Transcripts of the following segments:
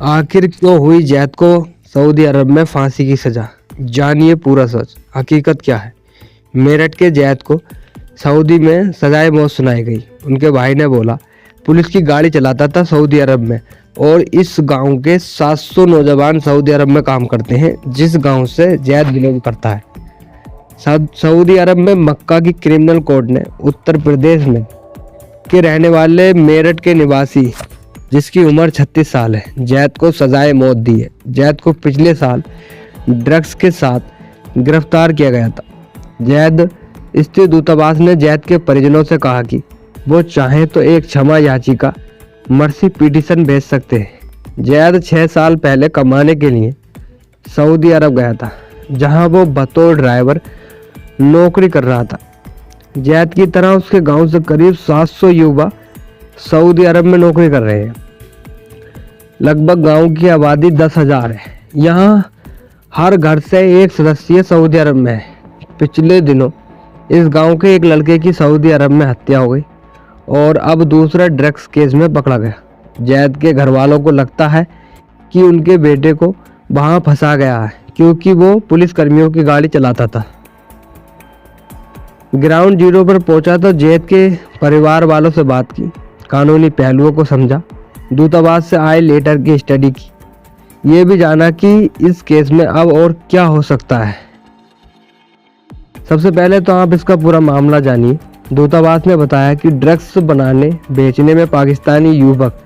आखिर क्यों हुई जैद को सऊदी अरब में फांसी की सजा? जानिए पूरा सच, हकीकत क्या है। मेरठ के जैद को सऊदी में सजाए मौत सुनाई गई। उनके भाई ने बोला, पुलिस की गाड़ी चलाता था सऊदी अरब में और इस गांव के 700 नौजवान सऊदी अरब में काम करते हैं, जिस गांव से जैद बिलोंग करता है। सऊदी अरब में मक्का की क्रिमिनल कोर्ट ने उत्तर प्रदेश में के रहने वाले मेरठ के निवासी जिसकी उम्र 36 साल है, जैद को सजाए मौत दी है। जैद को पिछले साल ड्रग्स के साथ गिरफ्तार किया गया था। जैद स्थित दूतावास ने जैद के परिजनों से कहा कि वो चाहें तो एक क्षमा याचिका मर्सी पिटीशन भेज सकते हैं। जैद 6 साल पहले कमाने के लिए सऊदी अरब गया था, जहां वो बतौर ड्राइवर नौकरी कर रहा था। जैद की तरह उसके गांव से करीब 700 युवा सऊदी अरब में नौकरी कर रहे हैं। लगभग गांव की आबादी 10,000 है। यहाँ हर घर से एक सदस्य सऊदी अरब में है। पिछले दिनों इस गांव के एक लड़के की सऊदी अरब में हत्या हो गई और अब दूसरा ड्रग्स केस में पकड़ा गया। जैद के घर वालों को लगता है कि उनके बेटे को वहां फंसा गया है, क्योंकि वो पुलिस कर्मियों की गाड़ी चलाता था। ग्राउंड जीरो पर पहुंचा तो जैद के परिवार वालों से बात की, कानूनी पहलुओं को समझा, दूतावास से आए लेटर की स्टडी की, ये भी जाना कि इस केस में अब और क्या हो सकता है। सबसे पहले तो आप इसका पूरा मामला जानिए। दूतावास ने बताया कि ड्रग्स बनाने बेचने में पाकिस्तानी युवक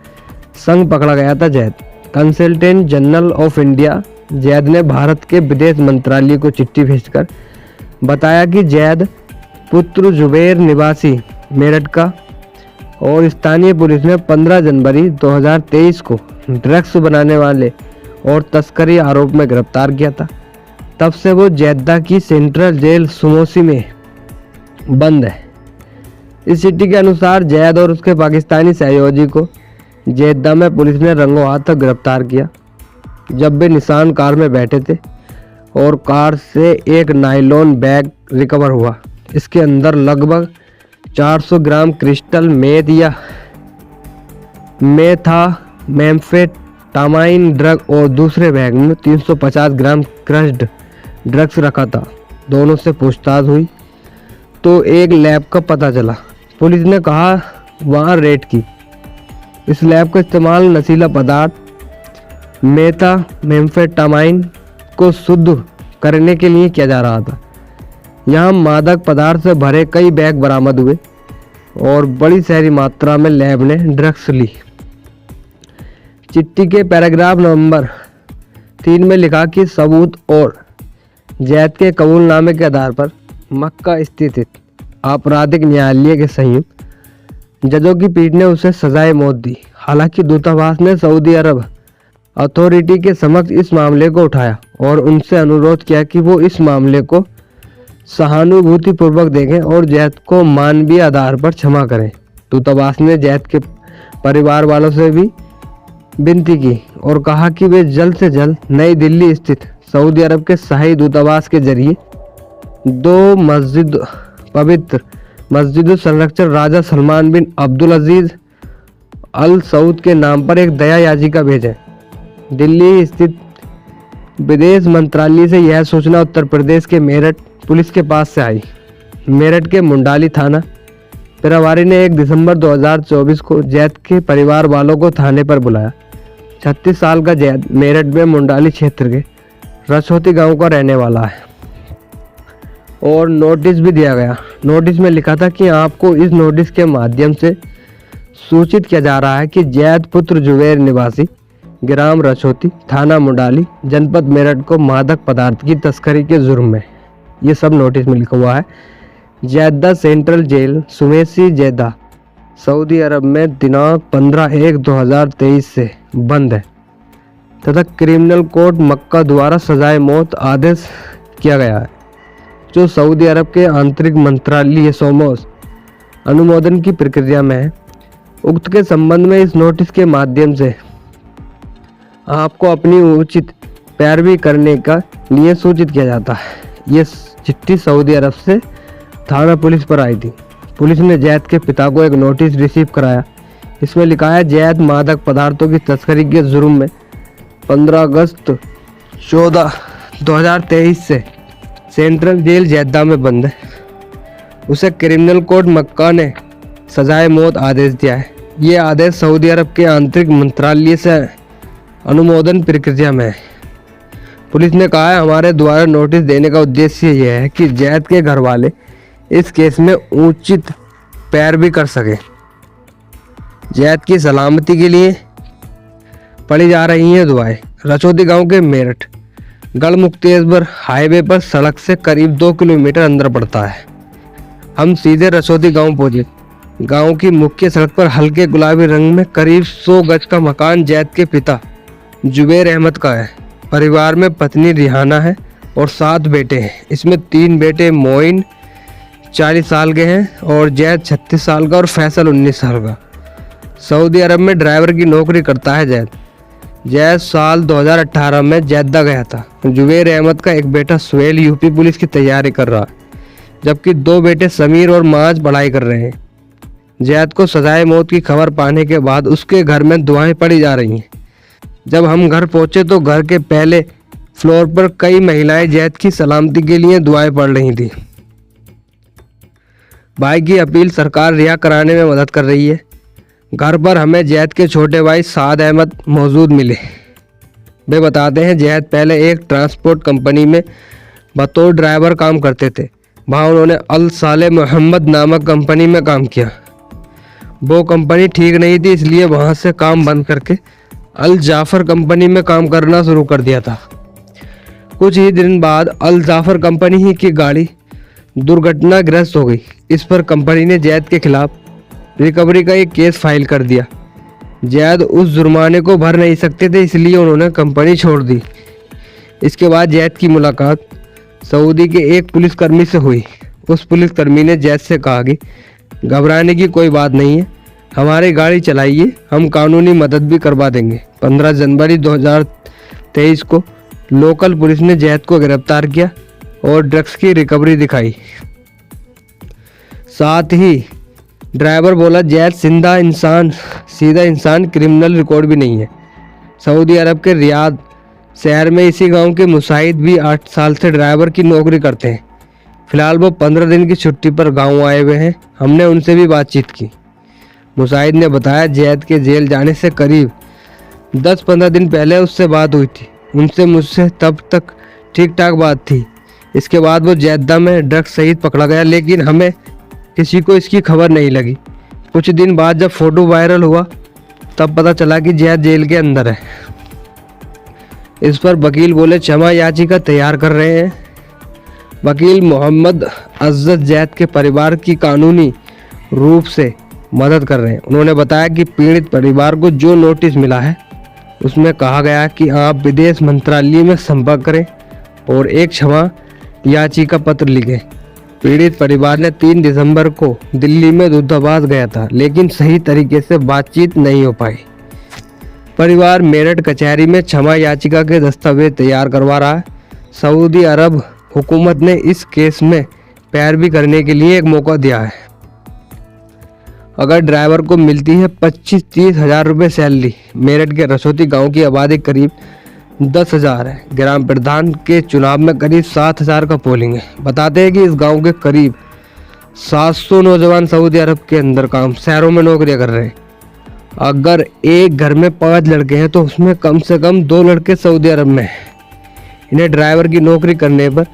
संग पकड़ा गया था Zaid. Consultant general of India Zaid ने भारत के विदेश मंत्रालय को चिट्ठी भेजकर बताया कि जैद पुत्र जुबैर निवासी मेरठ का और स्थानीय पुलिस ने 15 जनवरी 2023 को ड्रग्स बनाने वाले और तस्करी आरोप में गिरफ्तार किया था। तब से वो जेद्दा की सेंट्रल जेल सुमोसी में बंद है। इस चिट्ठी के अनुसार जैद और उसके पाकिस्तानी सहयोगी को जेद्दा में पुलिस ने रंगों हाथ गिरफ्तार किया जब वे निशान कार में बैठे थे और कार से एक नायलॉन बैग रिकवर हुआ। इसके अंदर लगभग 400 ग्राम क्रिस्टल मेथ या मेथाम्फेटामाइन ड्रग और दूसरे बैग में 350 ग्राम क्रश्ड ड्रग्स रखा था। दोनों से पूछताछ हुई तो एक लैब का पता चला। पुलिस ने कहा वहां रेड की। इस लैब का इस्तेमाल नशीला पदार्थ मेथाम्फेटामाइन को शुद्ध करने के लिए किया जा रहा था। यहाँ मादक पदार्थ से भरे कई बैग बरामद हुए और बड़ी शहरी मात्रा में लैब ने ड्रग्स ली। चिट्ठी के पैराग्राफ नंबर 3 में लिखा कि सबूत और जैद के कबूलनामे के आधार पर मक्का स्थित आपराधिक न्यायालय के संयुक्त जजों की पीठ ने उसे सजाए मौत दी। हालांकि दूतावास ने सऊदी अरब अथॉरिटी के समक्ष इस मामले को उठाया और उनसे अनुरोध किया कि वो इस मामले को सहानुभूतिपूर्वक देखें और जैद को मानवीय आधार पर क्षमा करें। दूतावास ने जैद के परिवार वालों से भी विनती की और कहा कि वे जल्द से जल्द नई दिल्ली स्थित सऊदी अरब के शाही दूतावास के जरिए 2 पवित्र मस्जिद संरक्षक राजा सलमान बिन अब्दुल अजीज अल सऊद के नाम पर एक दया याचिका भेजें। दिल्ली स्थित विदेश मंत्रालय से यह सूचना उत्तर प्रदेश के मेरठ पुलिस के पास से आई। मेरठ के मुंडाली थाना प्रभारी ने 1 दिसंबर 2024 को जैद के परिवार वालों को थाने पर बुलाया। 36 साल का जैद मेरठ में मुंडाली क्षेत्र के रछौती गांव का रहने वाला है और नोटिस भी दिया गया। नोटिस में लिखा था कि आपको इस नोटिस के माध्यम से सूचित किया जा रहा है कि जैद पुत्र जुबैर निवासी ग्राम रछौती थाना मुंडाली जनपद मेरठ को मादक पदार्थ की तस्करी के जुर्म में, ये सब नोटिस में लिखा हुआ है, जेद्दा सेंट्रल जेल सुमेसी जेद्दा सऊदी अरब में दिनांक 15/1/2023 से बंद है तथा क्रिमिनल कोर्ट मक्का द्वारा सजाए मौत आदेश किया गया है, जो सऊदी अरब के आंतरिक मंत्रालय सोमोस अनुमोदन की प्रक्रिया में है। उक्त के संबंध में इस नोटिस के माध्यम से आपको अपनी उचित पैरवी करने का लिए सूचित किया जाता है। ये चिट्ठी सऊदी अरब से थाना पुलिस पर आई थी। पुलिस ने जैद के पिता को एक नोटिस रिसीव कराया। इसमें लिखा है जैद मादक पदार्थों की तस्करी के जुर्म में 15 अगस्त 2023 से सेंट्रल जेल जैदा में बंद है। उसे क्रिमिनल कोर्ट मक्का ने सजाए मौत आदेश दिया है। ये आदेश सऊदी अरब के आंतरिक मंत्रालय से अनुमोदन प्रक्रिया में है। पुलिस ने कहा है, हमारे द्वारा नोटिस देने का उद्देश्य यह है कि जैद के घर वाले इस केस में उचित पैरवी कर सकें। जैद की सलामती के लिए पड़ी जा रही हैं दुआएं। रचौदी गांव के मेरठ गढ़मुक्तेश्वर हाईवे पर सड़क से करीब 2 किलोमीटर अंदर पड़ता है। हम सीधे रचौदी गांव पहुंचे। गांव की मुख्य सड़क पर हल्के गुलाबी रंग में करीब 100 गज का मकान जैद के पिता जुबैर अहमद का है। परिवार में पत्नी रिहाना है और 7 बेटे हैं। इसमें 3 बेटे मोइन 40 साल के हैं और जैद 36 साल का और फैसल 19 साल का। सऊदी अरब में ड्राइवर की नौकरी करता है जैद साल 2018 में जैदा गया था। जुबैर अहमद का एक बेटा सुहेल यूपी पुलिस की तैयारी कर रहा है, जबकि 2 बेटे समीर और माज पढ़ाई कर रहे हैं। जैद को सजाए मौत की खबर पाने के बाद उसके घर में दुआएं पड़ी जा रही हैं। जब हम घर पहुंचे तो घर के पहले फ्लोर पर कई महिलाएं जैद की सलामती के लिए दुआएं पढ़ रही थी। भाई की अपील सरकार रिहा कराने में मदद कर रही है। घर पर हमें जैद के छोटे भाई साद अहमद मौजूद मिले। वे बताते हैं, जैद पहले एक ट्रांसपोर्ट कंपनी में बतौर ड्राइवर काम करते थे। वहाँ उन्होंने अल साले मोहम्मद नामक कंपनी में काम किया। वो कंपनी ठीक नहीं थी, इसलिए वहाँ से काम बंद करके अल जाफर कंपनी में काम करना शुरू कर दिया था। कुछ ही दिन बाद अल जाफर कंपनी ही की गाड़ी दुर्घटनाग्रस्त हो गई। इस पर कंपनी ने जैद के खिलाफ रिकवरी का एक केस फाइल कर दिया। जैद उस जुर्माने को भर नहीं सकते थे, इसलिए उन्होंने कंपनी छोड़ दी। इसके बाद जैद की मुलाकात सऊदी के एक पुलिसकर्मी से हुई। उस पुलिसकर्मी ने जैद से कहा कि घबराने की कोई बात नहीं है, हमारी गाड़ी चलाइए, हम कानूनी मदद भी करवा देंगे। 15 जनवरी 2023 को लोकल पुलिस ने जैद को गिरफ्तार किया और ड्रग्स की रिकवरी दिखाई। साथ ही ड्राइवर बोला, जैद सीधा इंसान क्रिमिनल रिकॉर्ड भी नहीं है। सऊदी अरब के रियाद शहर में इसी गांव के मुसाहिद भी 8 साल से ड्राइवर की नौकरी करते हैं। फिलहाल वो 15 दिन की छुट्टी पर गांव आए हुए हैं। हमने उनसे भी बातचीत की। मुसाहिद ने बताया, जैद के जेल जाने से करीब 10-15 दिन पहले उससे बात हुई थी। उनसे मुझसे तब तक ठीक ठाक बात थी। इसके बाद वो जैदा में ड्रग्स सहित पकड़ा गया, लेकिन हमें किसी को इसकी खबर नहीं लगी। कुछ दिन बाद जब फोटो वायरल हुआ तब पता चला कि जैद जेल के अंदर है। इस पर वकील बोले, क्षमा याचिका तैयार कर रहे हैं। वकील मोहम्मद अज्जद जैद के परिवार की कानूनी रूप से मदद कर रहे हैं। उन्होंने बताया कि पीड़ित परिवार को जो नोटिस मिला है उसमें कहा गया कि आप विदेश मंत्रालय में संपर्क करें और एक क्षमा याचिका पत्र लिखें। पीड़ित परिवार ने 3 दिसंबर को दिल्ली में दूतावास गया था, लेकिन सही तरीके से बातचीत नहीं हो पाई। परिवार मेरठ कचहरी में क्षमा याचिका के दस्तावेज तैयार करवा रहा है। सऊदी अरब हुकूमत ने इस केस में पैरवी करने के लिए एक मौका दिया है। अगर ड्राइवर को मिलती है 25-30 हज़ार रुपये सैलरी। मेरठ के रसौती गांव की आबादी करीब 10,000 है। ग्राम प्रधान के चुनाव में करीब 7,000 का पोलिंग है। बताते हैं कि इस गांव के करीब 700 नौजवान सऊदी अरब के अंदर शहरों में नौकरियां कर रहे हैं। अगर एक घर में 5 लड़के हैं तो उसमें कम से कम 2 लड़के सऊदी अरब में हैं। इन्हें ड्राइवर की नौकरी करने पर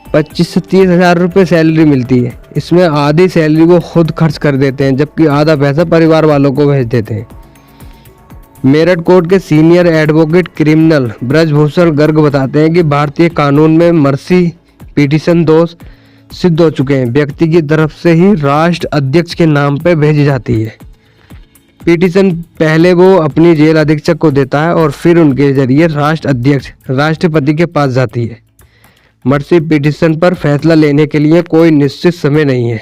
25 से 30 हज़ार रुपये सैलरी मिलती है। इसमें आधी सैलरी वो खुद खर्च कर देते हैं, जबकि आधा पैसा परिवार वालों को भेज देते हैं। मेरठ कोर्ट के senior advocate criminal Brajbhushan Garg बताते हैं कि भारतीय कानून में मर्सी पिटीशन दोष सिद्ध हो चुके हैं। व्यक्ति की तरफ से ही राष्ट्र अध्यक्ष के नाम पर भेजी जाती है। पिटीशन पहले वो अपनी जेल अधीक्षक को देता है और फिर उनके जरिए राष्ट्र अध्यक्ष राष्ट्रपति के पास जाती है। मर्सी पिटीशन पर फैसला लेने के लिए कोई निश्चित समय नहीं है।